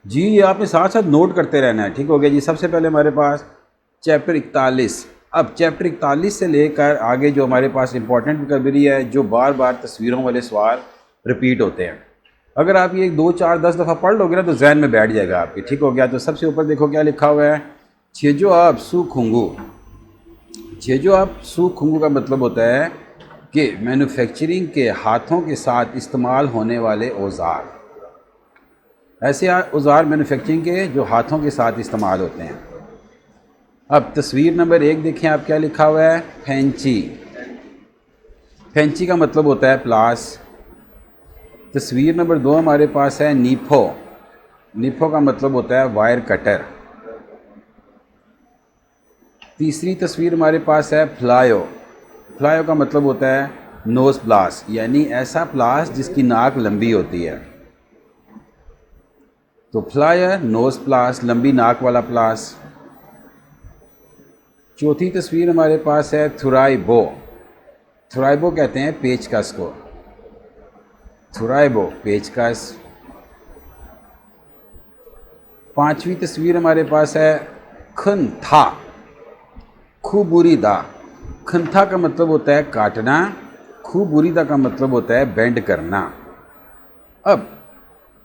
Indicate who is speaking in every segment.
Speaker 1: जी ये आपने साथ साथ नोट करते रहना है। ठीक हो गया जी। सबसे पहले हमारे पास चैप्टर 41। अब चैप्टर 41 से लेकर आगे जो हमारे पास इंपॉर्टेंट वोकैबुलरी है, जो बार बार तस्वीरों वाले सवाल रिपीट होते हैं, अगर आप ये 2 4 10 दफ़ा पढ़ लोगे ना तो जहन में बैठ जाएगा आपके। ठीक हो गया। तो सबसे ऊपर देखो क्या लिखा हुआ है, छेजो आप सू खुंगू। छेजो आप सू खुंगू का मतलब होता है कि मैन्युफैक्चरिंग के हाथों के साथ इस्तेमाल होने वाले औजार। ऐसे औजार मैन्युफैक्चरिंग के जो हाथों के साथ इस्तेमाल होते हैं। अब तस्वीर नंबर 1 देखें आप, क्या लिखा हुआ है, फैंची। फैंची का मतलब होता है प्लास। तस्वीर नंबर 2 हमारे पास है नीफो। नीफो का मतलब होता है वायर कटर। तीसरी तस्वीर हमारे पास है फ्लायो। फ्लायो का मतलब होता है नोज़ प्लास, यानी ऐसा प्लास जिसकी नाक लंबी होती है। तो फ्लायर, नोज़ प्लास, लंबी नाक वाला प्लास। चौथी तस्वीर हमारे पास है थुराइबो। थुराइबो कहते हैं पेचकस को। थुराइबो पेचकस। पांचवी तस्वीर हमारे पास है खनथा। खुबुरीदा। खनथा का मतलब होता है काटना, खुबुरीदा का मतलब होता है बेंड करना। अब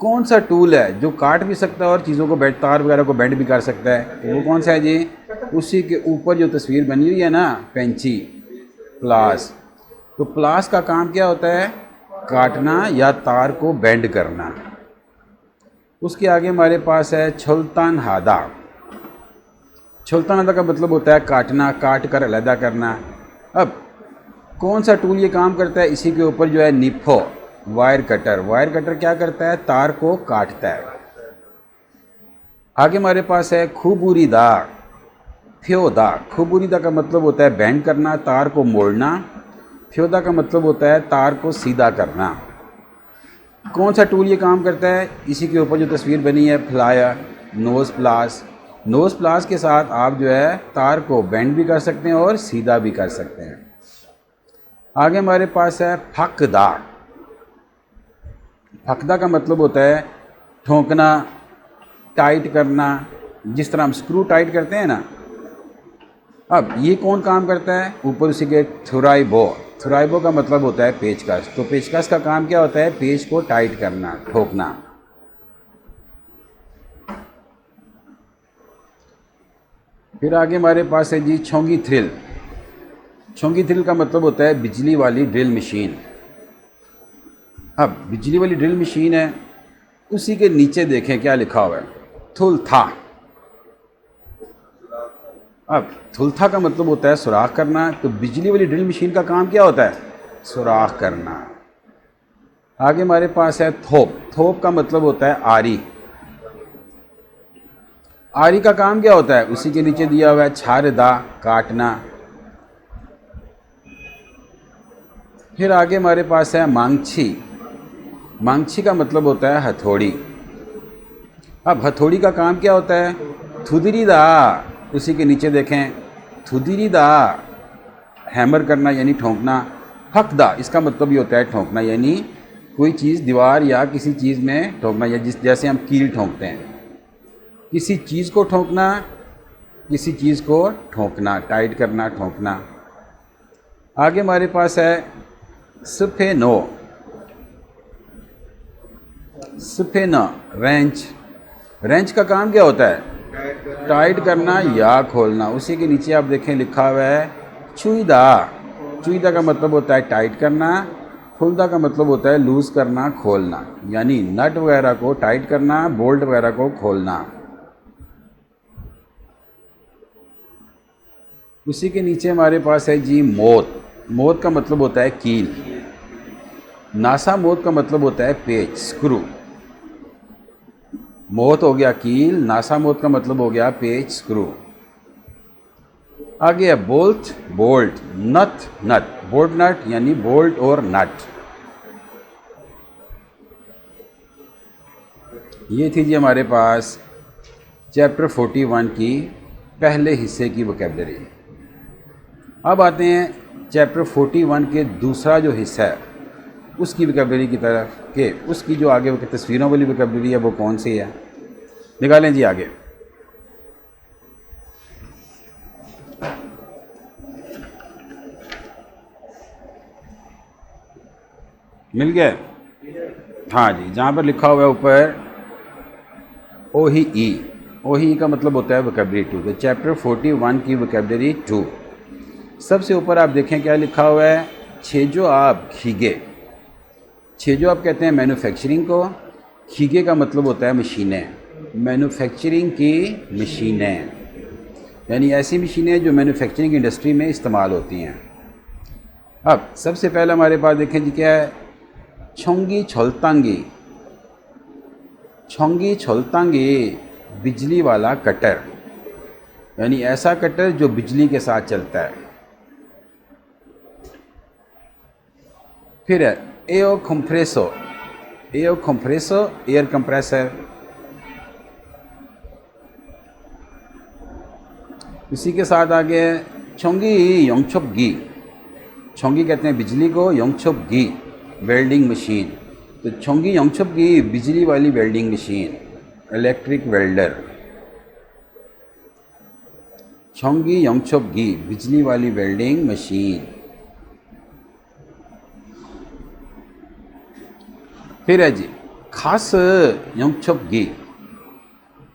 Speaker 1: कौन सा टूल है जो काट भी सकता है और चीज़ों को बेंड, तार वगैरह को बेंड भी कर सकता है, तो वो कौन सा है जी? उसी के ऊपर जो तस्वीर बनी हुई है ना, पेंची, प्लास। तो प्लास का काम क्या होता है? काटना या तार को बेंड करना। उसके आगे हमारे पास है छुल्तान हादा। छुल्तान हादा का मतलब होता है काटना, काट कर अलहदा करना। अब कौन सा टूल ये काम करता है? इसी के ऊपर जो है निफो, वायर कटर। वायर कटर क्या करता है? तार को काटता है। आगे हमारे पास है खुबुरीदा, फ्योदा। खुबुरीदा का मतलब होता है बेंड करना, तार को मोड़ना। फ्योदा का मतलब होता है तार को सीधा करना। कौन सा टूल ये काम करता है? इसी के ऊपर जो तस्वीर बनी है, फ्लायर, नोज़ प्लास। नोज़ प्लास के साथ आप जो है तार को बेंड भी कर सकते हैं और सीधा भी कर सकते हैं। आगे हमारे पास है फकदा। फकदा का मतलब होता है ठोंकना, टाइट करना, जिस तरह हम स्क्रू टाइट करते हैं ना। अब ये कौन काम करता है? ऊपर उसी के थुराइबो। थुराइबो का मतलब होता है पेचकस। तो पेचकस का काम क्या होता है? पेच को टाइट करना, ठोकना। फिर आगे हमारे पास है जी छोंगी थ्रिल। छोंगी थ्रिल का मतलब होता है बिजली वाली ड्रिल मशीन। अब बिजली वाली ड्रिल मशीन है, उसी के नीचे देखें क्या लिखा हुआ है, थुलथा। अब थुलथा का मतलब होता है सुराख करना। तो बिजली वाली ड्रिल मशीन का काम क्या होता है? सुराख करना। आगे हमारे पास है थोप। थोप का मतलब होता है आरी। आरी का काम क्या होता है? उसी के नीचे दिया हुआ है छारदा, काटना। फिर आगे हमारे पास है मांगछी। मांगछी का मतलब होता है हथौड़ी। अब हथौड़ी का काम क्या होता है? थुदरीदा। उसी के नीचे देखें थुदरीदा, हैमर करना यानी ठोंकना। हकदा, इसका मतलब ये होता है ठोंकना, यानी कोई चीज़ दीवार या किसी चीज़ में ठोंकना, या जैसे हम कील ठोंकते हैं। किसी चीज़ को ठोंकना, किसी चीज़ को ठोंकना, टाइट करना, ठोंकना। आगे हमारे पास है स्फेनो। स्फेना, रेंच। रेंच का काम क्या होता है? टाइट करना या खोलना। उसी के नीचे आप देखें लिखा हुआ है चुईदा। चुईदा का मतलब होता है टाइट करना। खुलदा का मतलब होता है लूज़ करना, खोलना, यानी नट वगैरह को टाइट करना, बोल्ट वगैरह को खोलना। उसी के नीचे हमारे पास है जी मोत। मोत का मतलब होता है कील। नासा मोत का मतलब होता है पेच, स्क्रू। मोत हो गया कील, नासा मोत का मतलब हो गया पेच, स्क्रू। आगे है बोल्ट, बोल्ट, नट, नट। बोल्ट नट यानी बोल्ट और नट। ये थी जी हमारे पास चैप्टर 41 की पहले हिस्से की वोकैबुलरी। अब आते हैं चैप्टर 41 के दूसरा जो हिस्सा है उसकी वोकैबुलरी की तरफ, कि उसकी जो आगे तस्वीरों वाली वोकैबुलरी है वो कौन सी है। निकालें जी आगे। मिल गया? हाँ जी, जहाँ पर लिखा हुआ है ऊपर ओ ही ई, ओ ही ई का मतलब होता है वोकेबलरी 2। तो चैप्टर 41 की वोकेबलरी 2, सबसे ऊपर आप देखें क्या लिखा हुआ है, छेजो आप खीगे। छेजो आप कहते हैं मैन्युफैक्चरिंग को, खीगे का मतलब होता है मशीनें, मैन्युफैक्चरिंग की मशीनें, यानी ऐसी मशीनें जो मैन्युफैक्चरिंग इंडस्ट्री में इस्तेमाल होती हैं। अब सबसे पहले हमारे पास देखें जी क्या है, छोंगी छोलतांगी। छोंगी छोलतांगी बिजली वाला कटर, यानी ऐसा कटर जो बिजली के साथ चलता है। फिर है एओ कंप्रेसो। एओ कंप्रेसो एयर कंप्रेसर। इसी के साथ आगे छोंगी योंगछोप गी। छोंगी कहते हैं बिजली को, योंगछोप गी वेल्डिंग मशीन। तो छोंगी योंगछोप गी बिजली वाली वेल्डिंग मशीन, इलेक्ट्रिक वेल्डर। छोंगी योंगछोप गी बिजली वाली वेल्डिंग मशीन। फिर है जी खास योंगछोप गी।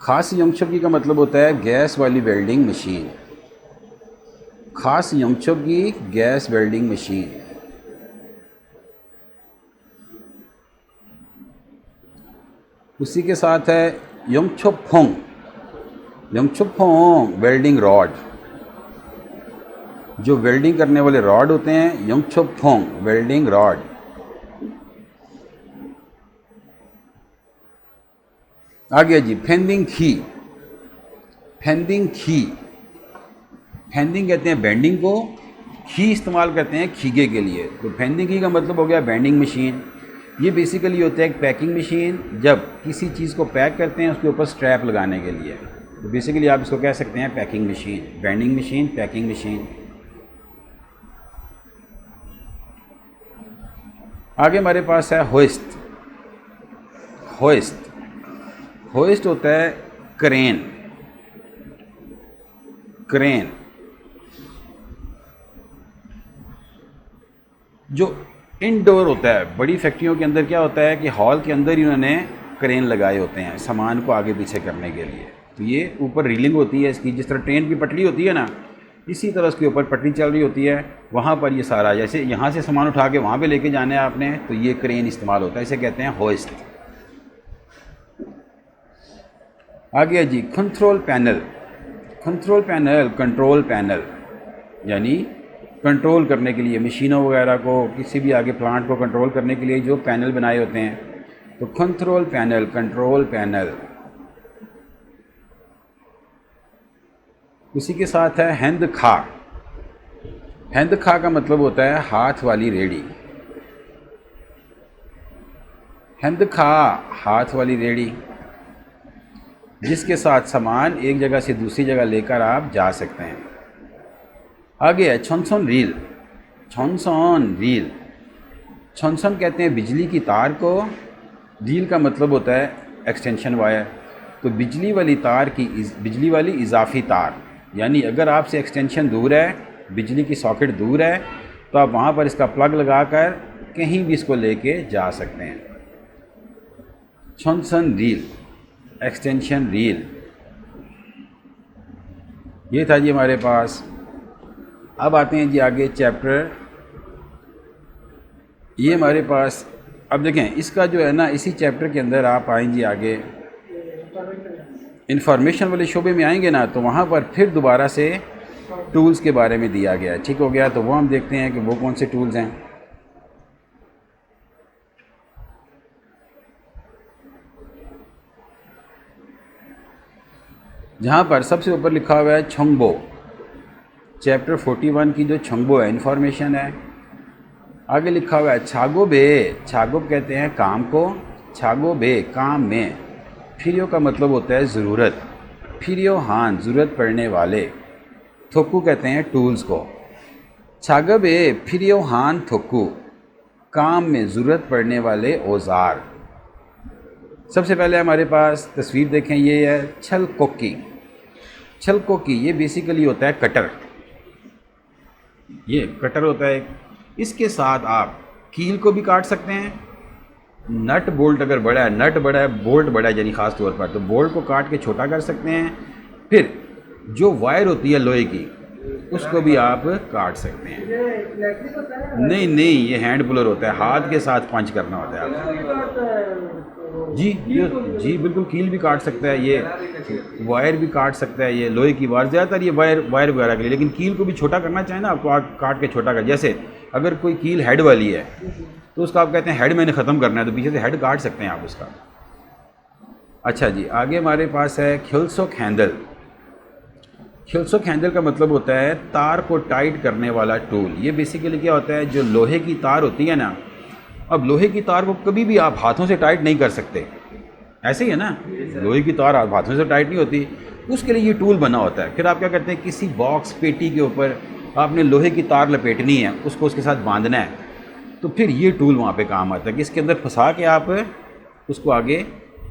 Speaker 1: खास योंगछोप गी का मतलब होता है गैस वाली वेल्डिंग मशीन। खास योंगछोप गी गैस वेल्डिंग मशीन। उसी के साथ है योंगछोप फोंग। योंगछोप फोंग वेल्डिंग रॉड, जो वेल्डिंग करने वाले रॉड होते हैं, योंगछोप फोंग वेल्डिंग रॉड। आगे जी फेंदिंग खी। फेंदिंग खी, फेंदिंग कहते हैं बेंडिंग को, खी इस्तेमाल करते हैं खीगे के लिए। तो फेंदिंग खी का मतलब हो गया बेंडिंग मशीन। ये बेसिकली होता है एक पैकिंग मशीन, जब किसी चीज़ को पैक करते हैं उसके ऊपर स्ट्रैप लगाने के लिए। तो बेसिकली आप इसको कह सकते हैं packing machine, bending machine, packing machine. आगे हमारे पास है होइस्ट। होइस्ट, होइस्ट होता है क्रेन। क्रेन जो इनडोर होता है, बड़ी फैक्ट्रियों के अंदर क्या होता है कि हॉल के अंदर ही उन्होंने क्रेन लगाए होते हैं सामान को आगे पीछे करने के लिए। तो ये ऊपर रीलिंग होती है इसकी, जिस तरह ट्रेन की पटरी होती है ना, इसी तरह उसके ऊपर पटरी चल रही होती है। वहाँ पर ये सारा, जैसे यहाँ से सामान उठा के वहाँ पे लेके जाना है आपने, तो ये क्रेन इस्तेमाल होता है, इसे कहते हैं होइस्ट। आगे है जी control panel. Control panel control panel, यानी कंट्रोल करने के लिए मशीनों वगैरह को, किसी भी आगे प्लांट को कंट्रोल करने के लिए जो पैनल बनाए होते हैं, तो कंट्रोल पैनल कंट्रोल पैनल। उसी के साथ है हैंद खा। हैंद खा का मतलब होता है हाथ वाली रेड़ी। हैंद खा हाथ वाली रेड़ी, जिसके साथ सामान एक जगह से दूसरी जगह लेकर आप जा सकते हैं। आगे है छॉनसॉन रील। छॉनसॉन रील, छॉनसॉन कहते हैं बिजली की तार को, रील का मतलब होता है एक्सटेंशन वायर। तो बिजली वाली तार की, बिजली वाली इजाफी तार, यानी अगर आपसे एक्सटेंशन दूर है, बिजली की सॉकेट दूर है, तो आप वहाँ पर इसका प्लग लगाकर कहीं भी इसको लेके जा सकते हैं। छॉनसन रील, एक्सटेंशन रील। ये था जी हमारे पास। अब आते हैं जी आगे चैप्टर, ये हमारे पास, अब देखें इसका जो है ना, इसी चैप्टर के अंदर आप आएंगे आगे इंफॉर्मेशन वाले शोबे में आएंगे ना, तो वहाँ पर फिर दोबारा से टूल्स के बारे में दिया गया है। ठीक हो गया, तो वो हम देखते हैं कि वो कौन से टूल्स हैं। जहाँ पर सबसे ऊपर लिखा हुआ है छोंगबो, चैप्टर 41 की जो छोंगबो है, इंफॉर्मेशन है। आगे लिखा हुआ है छागो बे। छागो कहते हैं काम को, छागो बे काम में। फिरियो का मतलब होता है ज़रूरत, फिरियो हान ज़रूरत पड़ने वाले। थोकू कहते हैं टूल्स को। छागो बे फिरियो हान थोकू, काम में ज़रूरत पड़ने वाले औज़ार। सबसे पहले हमारे पास तस्वीर देखें, ये है छल कोकी। छल कोकी ये बेसिकली होता है कटर, ये कटर होता है। इसके साथ आप कील को भी काट सकते हैं, नट बोल्ट अगर बड़ा है, नट बड़ा है, बोल्ट बड़ा है यानी ख़ास तौर पर, तो बोल्ट को काट के छोटा कर सकते हैं। फिर जो वायर होती है लोहे की उसको भी आप काट सकते हैं। नहीं, ये हैंड पुलर होता है, हाथ के साथ पंच करना होता है आपको। जी बिल्कुल, कील भी काट सकता है, ये वायर भी काट सकता है, ये लोहे की वायर, ज़्यादातर ये वायर वगैरह के लिए। लेकिन कील को भी छोटा करना चाहे ना आपको, काट के छोटा कर, जैसे अगर कोई कील हेड वाली है तो उसका आप कहते हैं हेड मैंने ख़त्म करना है, तो पीछे से हेड काट सकते हैं आप उसका। अच्छा जी, आगे हमारे पास है खिलसोक हैंडल। खिलसोक हैंडल का मतलब होता है तार को टाइट करने वाला टूल। ये बेसिकली क्या होता है, जो लोहे की तार होती है ना, अब लोहे की तार को कभी भी आप हाथों से टाइट नहीं कर सकते, ऐसे ही है ना, लोहे की तार आप हाथों से टाइट नहीं होती, उसके लिए ये टूल बना होता है। फिर आप क्या करते हैं, किसी बॉक्स पेटी के ऊपर आपने लोहे की तार लपेटनी है, उसको उसके साथ बांधना है, तो फिर ये टूल वहाँ पे काम आता है कि इसके अंदर फंसा के आप उसको आगे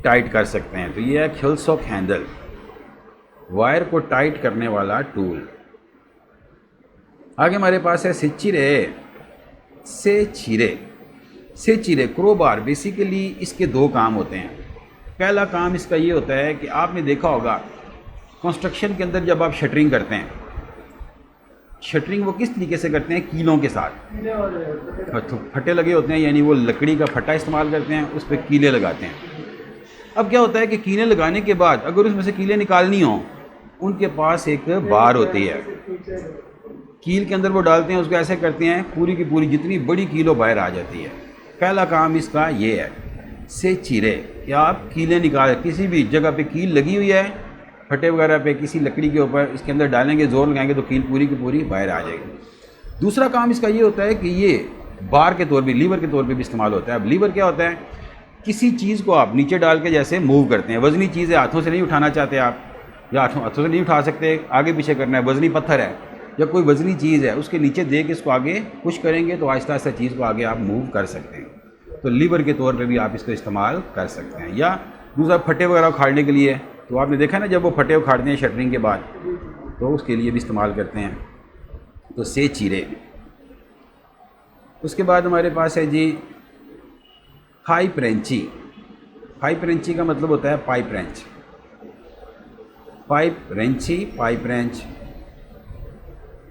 Speaker 1: टाइट कर सकते हैं। तो ये है खिलसोक हैंडल, वायर को टाइट करने वाला टूल। आगे हमारे पास है से चिरे क्रोबार। बेसिकली इसके दो काम होते हैं। पहला काम इसका ये होता है कि आपने देखा होगा कंस्ट्रक्शन के अंदर जब आप शटरिंग करते हैं, शटरिंग वो किस तरीके से करते हैं, कीलों के साथ, फटे लगे होते हैं, यानी वो लकड़ी का फट्टा इस्तेमाल करते हैं, उस पर कीले लगाते हैं। अब क्या होता है कि कीले लगाने के बाद अगर उसमें से कीले निकालनी हो, उनके पास एक बार होती है, कील के अंदर वो डालते हैं, उसको ऐसे करते हैं, पूरी की पूरी जितनी बड़ी कीलो बाहर आ जाती है। पहला काम इसका ये है, से चिरे, कि आप कीलें निकाल, किसी भी जगह पे कील लगी हुई है फटे वगैरह पे, किसी लकड़ी के ऊपर इसके अंदर डालेंगे, जोर लगाएंगे तो कील पूरी की पूरी बाहर आ जाएगी। दूसरा काम इसका ये होता है कि ये बार के तौर पे, लीवर के तौर पे भी इस्तेमाल होता है। अब लीवर क्या होता है, किसी चीज़ को आप नीचे डाल के जैसे मूव करते हैं, वज़नी चीज़ है, हाथों से नहीं उठाना चाहते आप, या हाथों से नहीं उठा सकते, आगे पीछे करना है, वज़नी पत्थर है या कोई वज़नी चीज़ है, उसके नीचे दे के इसको आगे पुश करेंगे तो आहिस्ता आहिस्ता चीज़ को आगे आप मूव कर सकते हैं। तो लीवर के तौर पे भी आप इसको इस्तेमाल कर सकते हैं। या दूसरा फटे वगैरह उखाड़ने के लिए, तो आपने देखा ना जब वो फटे उखाड़ते हैं शटरिंग के बाद, तो उसके लिए भी इस्तेमाल करते हैं। तो से चीरे। उसके बाद हमारे पास है जी पाइप रेंची। पाइप रेंची का मतलब होता है pipe wrench, pipe wrench, pipe wrench.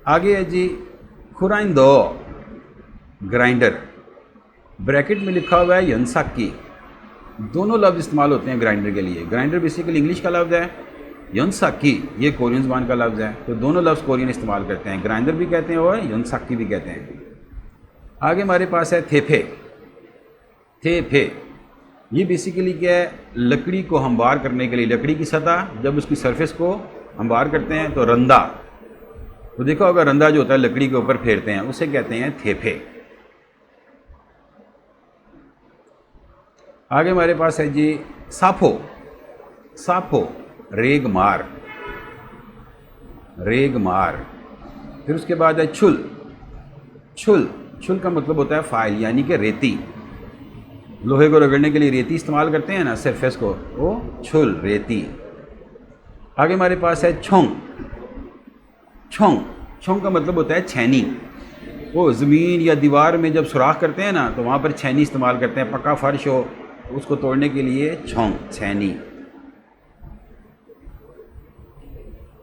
Speaker 1: आगे है जी खुराइंदो ग्राइंडर, ब्रैकेट में लिखा हुआ है यंसाकी। दोनों लफ्ज़ इस्तेमाल होते हैं ग्राइंडर के लिए। ग्राइंडर बेसिकली इंग्लिश का लफ्ज़ है, यंसाकी ये कोरियन ज़बान का लफ्ज़ है, तो दोनों लफ्ज़ कोरियन इस्तेमाल करते हैं, ग्राइंडर भी कहते हैं और यंसाकी भी कहते हैं। आगे हमारे पास है थेफे। थेफे ये बेसिकली क्या है, लकड़ी को हमवार करने के लिए, लकड़ी की सतह जब उसकी सरफेस को हमवार करते हैं तो रंदा, तो देखा होगा रंदा जो होता है लकड़ी के ऊपर फेरते हैं, उसे कहते हैं थेफे। आगे हमारे पास है जी साफो। साफो रेग मार, रेग मार। फिर उसके बाद है छुल। छुल, छुल का मतलब होता है फाइल, यानी कि रेती। लोहे को रगड़ने के लिए रेती इस्तेमाल करते हैं ना सरफेस को, वो छुल, रेती। आगे हमारे पास है छोंग। छोंग, छोंग का मतलब होता है छेनी। वो ज़मीन या दीवार में जब सुराख करते हैं ना, तो वहाँ पर छेनी इस्तेमाल करते हैं, पक्का फर्श हो उसको तोड़ने के लिए छोंग, छेनी।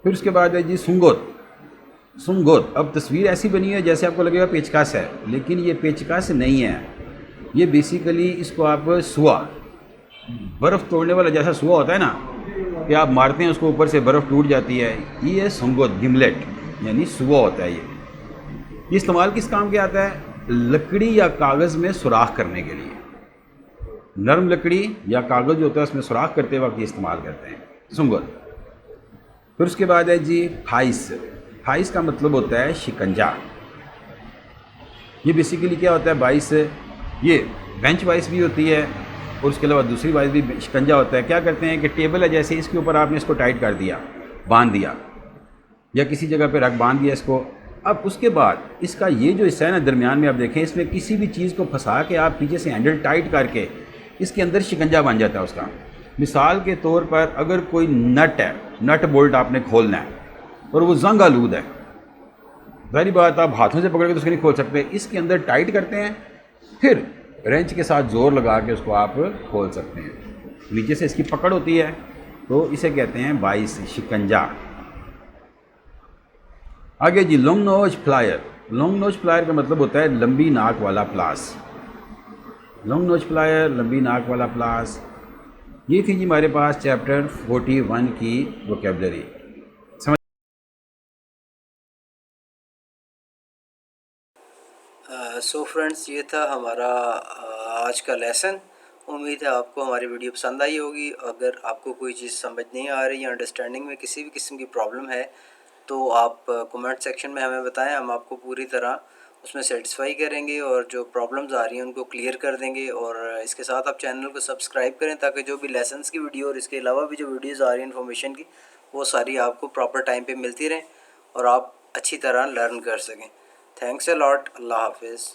Speaker 1: फिर उसके बाद है जी सुंगोत। सुंगोत, अब तस्वीर ऐसी बनी है जैसे आपको लगेगा पेचकस है, लेकिन ये पेचकस नहीं है। ये बेसिकली इसको आप सुआ, बर्फ़ तोड़ने वाला जैसा सुआ होता है ना, कि आप मारते हैं उसको ऊपर से बर्फ़ टूट जाती है, ये सुंगोत, गिमलेट यानी सुआ होता है। ये इस्तेमाल किस काम के आता है, लकड़ी या कागज़ में सुराख करने के लिए। नरम लकड़ी या कागज़ जो होता है उसमें सुराख करते वक्त ये इस्तेमाल करते हैं, सुंगोत। फिर उसके बाद है जी फाइस। फाइस का मतलब होता है शिकंजा। ये बेसिकली क्या होता है, बाइस, ये बेंच वाइस भी होती है और उसके अलावा दूसरी वाइस भी शिकंजा होता है। क्या करते हैं कि टेबल है जैसे, इसके ऊपर आपने इसको टाइट कर दिया, बांध दिया, या किसी जगह पे रख बांध दिया इसको। अब उसके बाद इसका ये जो हिस्सा है ना दरमियान में, आप देखें इसमें किसी भी चीज़ को फंसा के आप पीछे से हैंडल टाइट करके इसके अंदर शिकंजा बन जाता है उसका। मिसाल के तौर पर अगर कोई नट है, नट बोल्ट आपने खोलना है और वो जंग आलूद है, जाहिर बात आप हाथों से पकड़ के तो उसको नहीं खोल सकते, इसके अंदर टाइट करते हैं, फिर रेंच के साथ ज़ोर लगा के उसको आप खोल सकते हैं। नीचे से इसकी पकड़ होती है तो इसे कहते हैं वाइस, शिकंजा। आगे जी, long nose plier. Long nose plier का मतलब होता है लंबी नाक वाला प्लास। लॉन्ग नोज प्लायर, लंबी नाक वाला प्लास। ये थी जी हमारे पास चैप्टर 41 की वोकेबलरी।
Speaker 2: सो फ्रेंड्स, ये था हमारा आज का लेसन। उम्मीद है आपको हमारी वीडियो पसंद आई होगी। अगर आपको कोई चीज़ समझ नहीं आ रही या अंडरस्टैंडिंग में किसी भी किस्म की प्रॉब्लम है तो आप कमेंट सेक्शन में हमें बताएं, हम आपको पूरी तरह उसमें सेटिस्फाई करेंगे और जो प्रॉब्लम्स आ रही हैं उनको क्लियर कर देंगे। और इसके साथ आप चैनल को सब्सक्राइब करें ताकि जो भी लेसन्स की वीडियो और इसके अलावा भी जो वीडियोज़ आ रही हैं इन्फॉर्मेशन की, वो सारी आपको प्रॉपर टाइम पर मिलती रहें और आप अच्छी तरह लर्न कर सकें। Thanks a lot. अल्लाह हाफिज़।